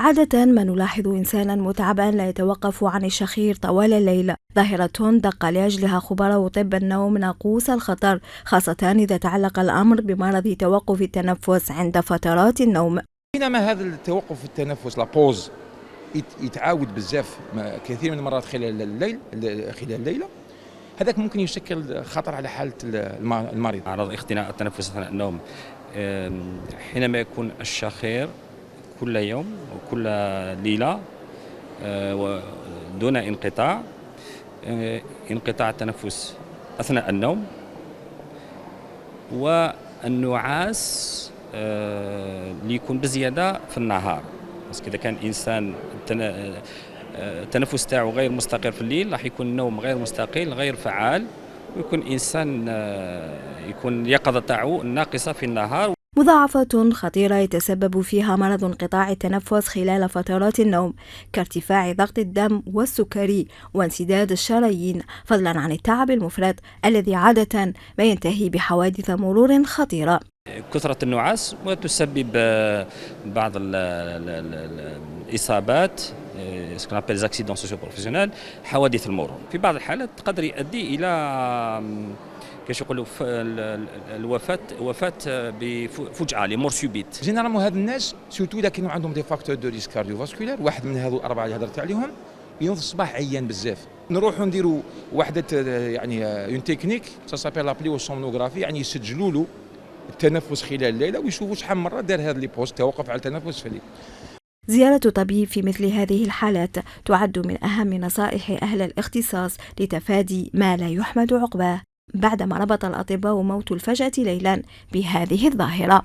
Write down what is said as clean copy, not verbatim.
عادة ما نلاحظ إنسانا متعبا لا يتوقف عن الشخير طوال الليل، ظاهرة دق لأجلها خبراء طب النوم ناقوس الخطر، خاصة إذا تعلق الأمر بمرض توقف التنفس عند فترات النوم. بينما هذا التوقف التنفس لابوز يتعاود بزاف كثير من المرات خلال الليلة، هذاك ممكن يشكل خطر على حالة المريض. أعراض اختناق التنفس أثناء النوم حينما يكون الشخير كل يوم وكل ليلة دون انقطاع التنفس أثناء النوم، والنعاس اللي يكون بزيادة في النهار. بس إذا كان إنسان التنفس تاعو غير مستقر في الليل راح يكون النوم غير مستقل غير فعال، ويكون إنسان يكون اليقظة تاعو ناقصة في النهار. مضاعفات خطيرة يتسبب فيها مرض انقطاع التنفس خلال فترات النوم كارتفاع ضغط الدم والسكري وانسداد الشرايين، فضلا عن التعب المفرط الذي عادة ما ينتهي بحوادث مرور خطيرة. كثرة النعاس وتسبب بعض الإصابات حوادث المرور، في بعض الحالات قد يؤدي إلى كيش يقولوا الوفاة بفجأة لمور سوبيت. جينيرالمون هاد الناس سورتو اذا كانوا عندهم دي فاكتور دو ريسك كارديوفاسكولار، واحد من هذو الاربعه اللي هضرت عليهم يوم الصباح عيان بزاف، نروحوا نديروا وحده يعني اون تكنيك سا سابيل لابليو سومنوغرافي، يعني يسجلوا له التنفس خلال الليله ويشوفوا شحال مره دار هذا لي بوست توقف على التنفس في الليل. زيارة طبيب في مثل هذه الحالات تعد من أهم نصائح أهل الاختصاص لتفادي ما لا يحمد عقباه، بعدما ربط الأطباء موت الفجأة ليلا بهذه الظاهرة.